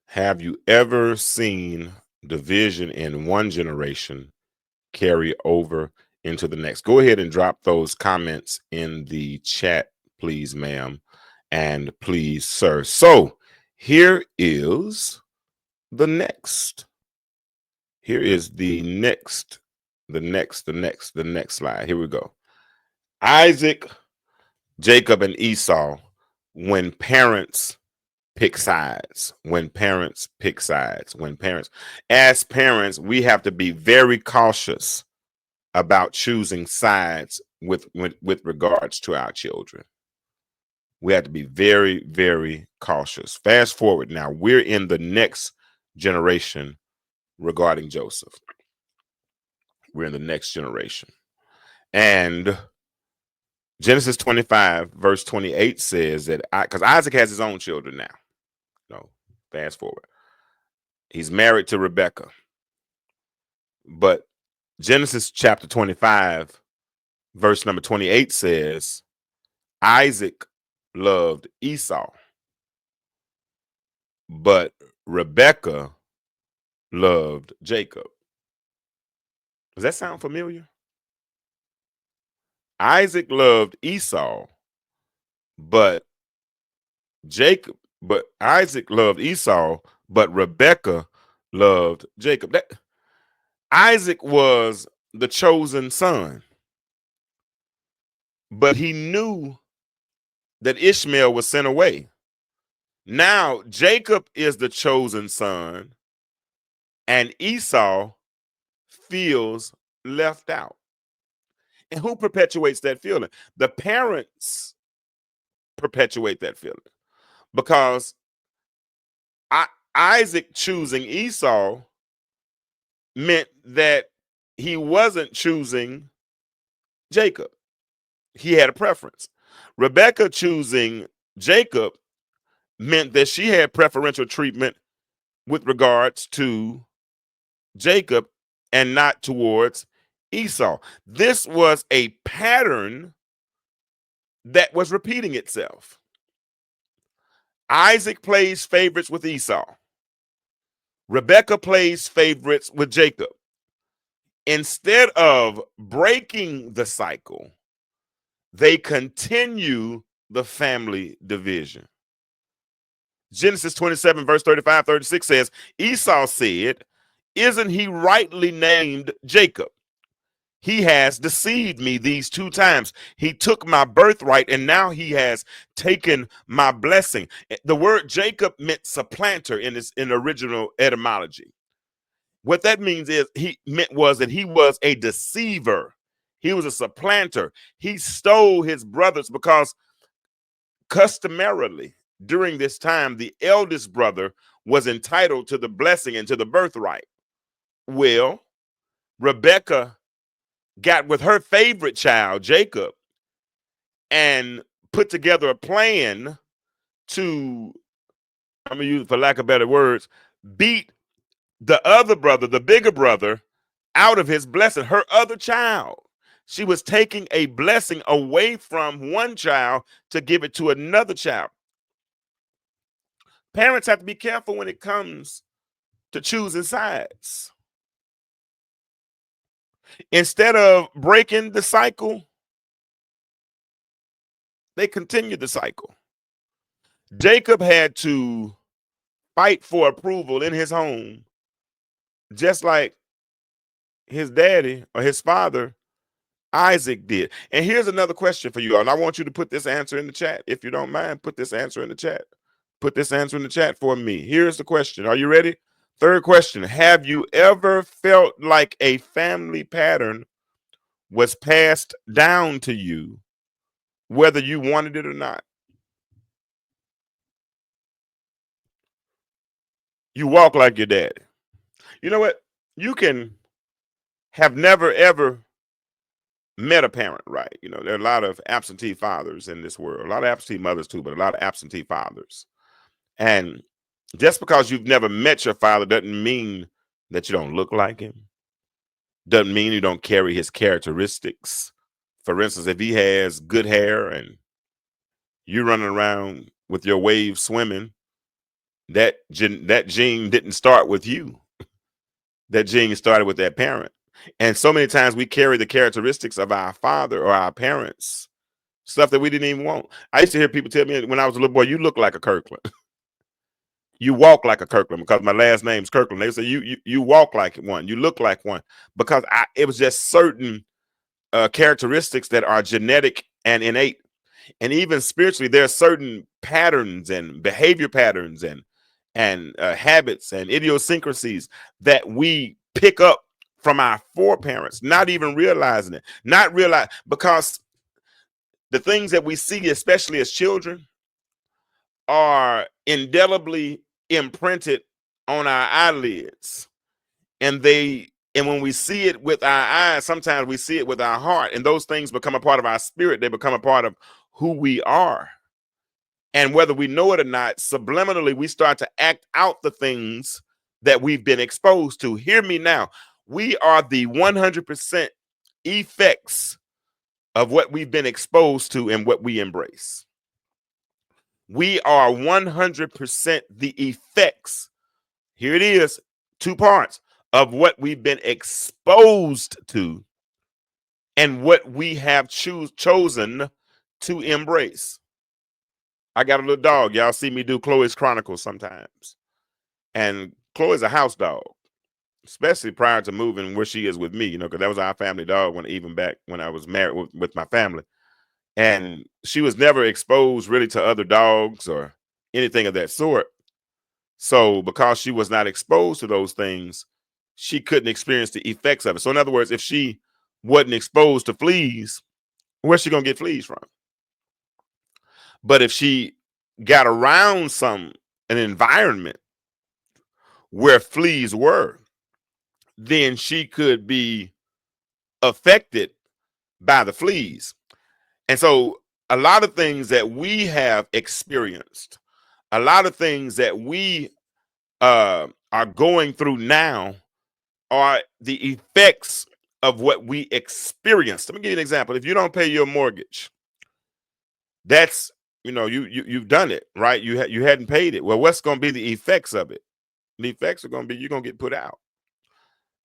Have you ever seen division in one generation carry over into the next? Go ahead and drop those comments in the chat, please, ma'am, and please, sir. So here is the next. Here is the next slide. Here we go. Isaac, Jacob, and Esau when parents pick sides. As parents, we have to be very cautious about choosing sides with regards to our children. We have to be very, very cautious. Fast forward now, we're in the next generation regarding Joseph. We're in the next generation. And Genesis 25, verse 28 says that because Isaac has his own children now. No, fast forward. He's married to Rebekah. But Genesis chapter 25, verse number 28 says, Isaac loved Esau, but Rebekah loved Jacob. Does that sound familiar? Isaac loved Esau, but Isaac loved Esau, but Rebekah loved Jacob. Isaac was the chosen son, but he knew that Ishmael was sent away. Now Jacob is the chosen son, and Esau feels left out. And who perpetuates that feeling? The parents perpetuate that feeling, because Isaac choosing Esau meant that he wasn't choosing Jacob. He had a preference. Rebekah choosing Jacob meant that she had preferential treatment with regards to Jacob and not towards Esau. This was a pattern that was repeating itself. Isaac plays favorites with Esau. Rebekah plays favorites with Jacob. Instead of breaking the cycle, they continue the family division. Genesis 27, verse 35, 36 says, Esau said, isn't he rightly named Jacob? He has deceived me these 2 times. He took my birthright, and now he has taken my blessing. The word Jacob meant supplanter in original etymology. What that means is that he was a deceiver. He was a supplanter. He stole his brothers, because customarily during this time, the eldest brother was entitled to the blessing and to the birthright. Well, Rebekah got with her favorite child, Jacob, and put together a plan to, I'm going to use, for lack of better words, beat the other brother, the bigger brother, out of his blessing, her other child. She was taking a blessing away from one child to give it to another child. Parents have to be careful when it comes to choosing sides. Instead of breaking the cycle, they continue the cycle. Jacob had to fight for approval in his home, just like his daddy or his father, Isaac, did. And here's another question for you all. And I want you to put this answer in the chat. If you don't mind, put this answer in the chat. Put this answer in the chat for me. Here's the question. Are you ready? Third question. Have you ever felt like a family pattern was passed down to you, whether you wanted it or not? You walk like your daddy. You know what? You can have never, ever met a parent, right? You know, there are a lot of absentee fathers in this world, a lot of absentee mothers too, but a lot of absentee fathers. And just because you've never met your father doesn't mean that you don't look like him. Doesn't mean you don't carry his characteristics. For instance, if he has good hair and you're running around with your wave swimming, That gene didn't start with you. That gene started with that parent. And so many times we carry the characteristics of our father or our parents, stuff that we didn't even want. I used to hear people tell me when I was a little boy, you look like a Kirkland. You walk like a Kirkland, because my last name's Kirkland. They say you walk like one, you look like one, because it was just certain characteristics that are genetic and innate. And even spiritually, there are certain patterns and behavior patterns and habits and idiosyncrasies that we pick up from our foreparents, not even realizing it, not realize, because the things that we see, especially as children, are indelibly imprinted on our eyelids, and when we see it with our eyes, sometimes we see it with our heart, and those things become a part of our spirit. They become a part of who we are. And whether we know it or not, subliminally, we start to act out the things that we've been exposed to. Hear me now. We are the 100% effects of what we've been exposed to and what we embrace. We are 100% the effects. Here it is, 2 parts of what we've been exposed to and what we have chosen to embrace. I got a little dog. Y'all see me do Chloe's Chronicles sometimes. And Chloe's a house dog, especially prior to moving where she is with me, because that was our family dog even back when I was married with my family. And she was never exposed really to other dogs or anything of that sort. So because she was not exposed to those things, she couldn't experience the effects of it. So in other words, if she wasn't exposed to fleas, where's she going to get fleas from? But if she got around an environment where fleas were, then she could be affected by the fleas. And so a lot of things that we have experienced, a lot of things that we are going through now are the effects of what we experienced. Let me give you an example. If you don't pay your mortgage, that's, you've done it, right? You hadn't paid it. Well, what's going to be the effects of it? The effects are going to be you're going to get put out.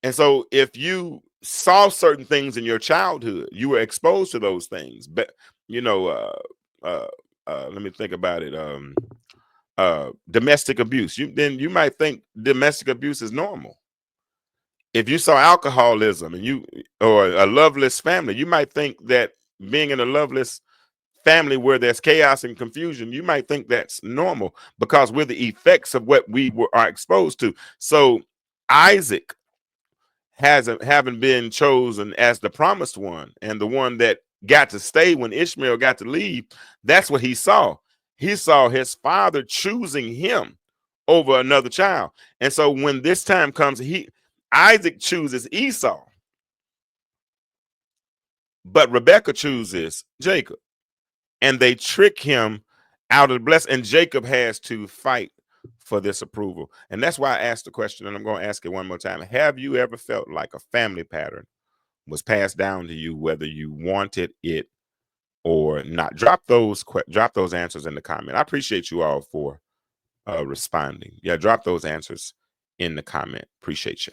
And so if you saw certain things in your childhood, you were exposed to those things. But let me think about it. Domestic abuse. Then you might think domestic abuse is normal. If you saw alcoholism or a loveless family, you might think that being in a loveless family where there's chaos and confusion, you might think that's normal, because we're the effects of what we are exposed to. So Isaac haven't been chosen as the promised one and the one that got to stay when Ishmael got to leave. That's what he saw. He saw his father choosing him over another child. And so when this time comes, Isaac chooses Esau, but Rebekah chooses Jacob, and they trick him out of the blessing. And Jacob has to fight for this approval. And that's why I asked the question, and I'm going to ask it one more time. Have you ever felt like a family pattern was passed down to you, whether you wanted it or not? Drop those answers in the comment. I appreciate you all for responding. Yeah, drop those answers in the comment. Appreciate you.